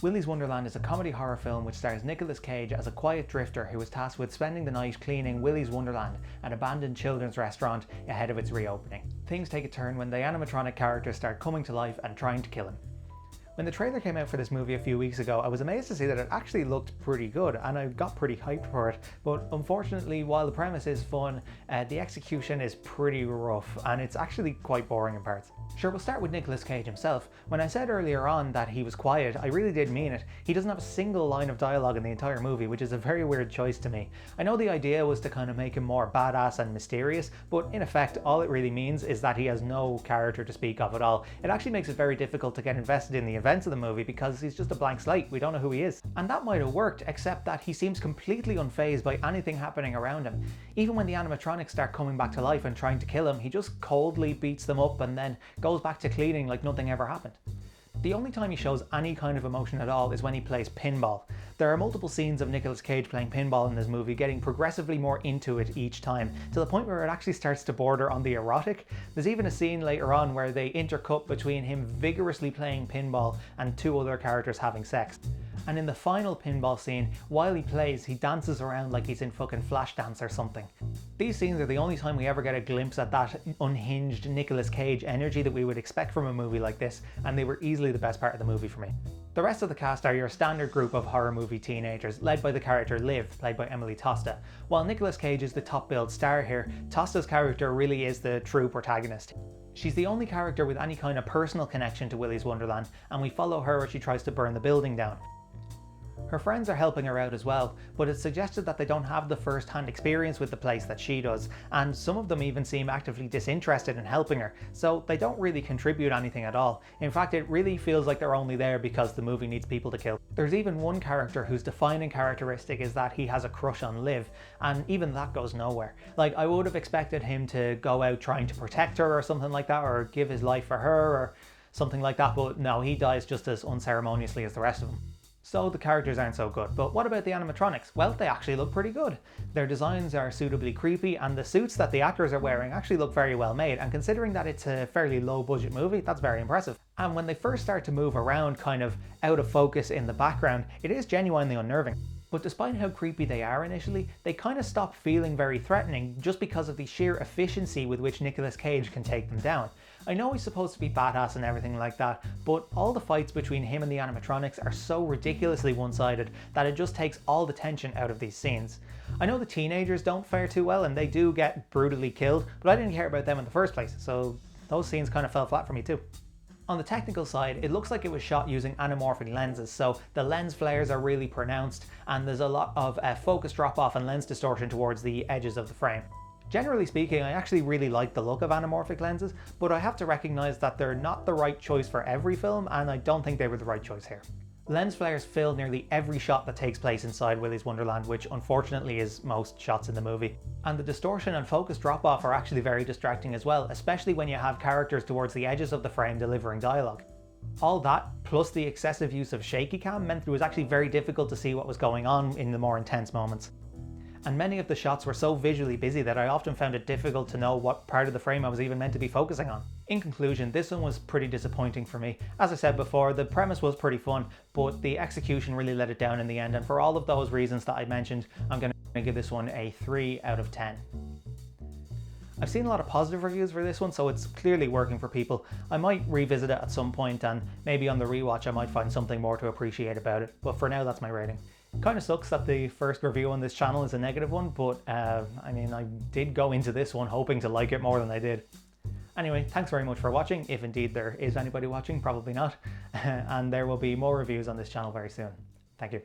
Willy's Wonderland is a comedy horror film which stars Nicolas Cage as a quiet drifter who is tasked with spending the night cleaning Willy's Wonderland, an abandoned children's restaurant ahead of its reopening. Things take a turn when the animatronic characters start coming to life and trying to kill him. When the trailer came out for this movie a few weeks ago, I was amazed to see that it actually looked pretty good and I got pretty hyped for it, but unfortunately while the premise is fun, the execution is pretty rough and it's actually quite boring in parts. Sure, we'll start with Nicolas Cage himself. When I said earlier on that he was quiet, I really did mean it. He doesn't have a single line of dialogue in the entire movie, which is a very weird choice to me. I know the idea was to kind of make him more badass and mysterious, but in effect all it really means is that he has no character to speak of at all. It actually makes it very difficult to get invested in the events of the movie because he's just a blank slate, we don't know who he is. And that might have worked, except that he seems completely unfazed by anything happening around him. Even when the animatronics start coming back to life and trying to kill him, he just coldly beats them up and then goes back to cleaning like nothing ever happened. The only time he shows any kind of emotion at all is when he plays pinball. There are multiple scenes of Nicolas Cage playing pinball in this movie, getting progressively more into it each time, to the point where it actually starts to border on the erotic. There's even a scene later on where they intercut between him vigorously playing pinball and two other characters having sex. And in the final pinball scene, while he plays, he dances around like he's in fucking Flashdance or something. These scenes are the only time we ever get a glimpse at that unhinged Nicolas Cage energy that we would expect from a movie like this, and they were easily the best part of the movie for me. The rest of the cast are your standard group of horror movie teenagers, led by the character Liv, played by Emily Tosta. While Nicolas Cage is the top-billed star here, Tosta's character really is the true protagonist. She's the only character with any kind of personal connection to Willy's Wonderland, and we follow her as she tries to burn the building down. Her friends are helping her out as well, but it's suggested that they don't have the first-hand experience with the place that she does, and some of them even seem actively disinterested in helping her, so they don't really contribute anything at all. In fact, it really feels like they're only there because the movie needs people to kill. There's even one character whose defining characteristic is that he has a crush on Liv, and even that goes nowhere. Like, I would have expected him to go out trying to protect her or something like that, or give his life for her or something like that, but no, he dies just as unceremoniously as the rest of them. So the characters aren't so good, but what about the animatronics? Well, they actually look pretty good. Their designs are suitably creepy and the suits that the actors are wearing actually look very well made, and considering that it's a fairly low budget movie, that's very impressive. And when they first start to move around kind of out of focus in the background, it is genuinely unnerving. But despite how creepy they are initially, they kind of stop feeling very threatening just because of the sheer efficiency with which Nicolas Cage can take them down. I know he's supposed to be badass and everything like that, but all the fights between him and the animatronics are so ridiculously one-sided that it just takes all the tension out of these scenes. I know the teenagers don't fare too well and they do get brutally killed, but I didn't care about them in the first place, so those scenes kind of fell flat for me too. On the technical side, it looks like it was shot using anamorphic lenses, so the lens flares are really pronounced and there's a lot of focus drop off and lens distortion towards the edges of the frame. Generally speaking, I actually really like the look of anamorphic lenses, but I have to recognise that they're not the right choice for every film, and I don't think they were the right choice here. Lens flares fill nearly every shot that takes place inside Willy's Wonderland, which unfortunately is most shots in the movie. And the distortion and focus drop off are actually very distracting as well, especially when you have characters towards the edges of the frame delivering dialogue. All that, plus the excessive use of shaky cam, meant it was actually very difficult to see what was going on in the more intense moments. And many of the shots were so visually busy that I often found it difficult to know what part of the frame I was even meant to be focusing on. In conclusion, this one was pretty disappointing for me. As I said before, the premise was pretty fun, but the execution really let it down in the end, and for all of those reasons that I mentioned, I'm going to give this one a 3 out of 10. I've seen a lot of positive reviews for this one, so it's clearly working for people. I might revisit it at some point, and maybe on the rewatch I might find something more to appreciate about it, but for now that's my rating. Kind of sucks that the first review on this channel is a negative one, but I mean, I did go into this one hoping to like it more than I did. Anyway, thanks very much for watching, if indeed there is anybody watching, probably not, and there will be more reviews on this channel very soon. Thank you.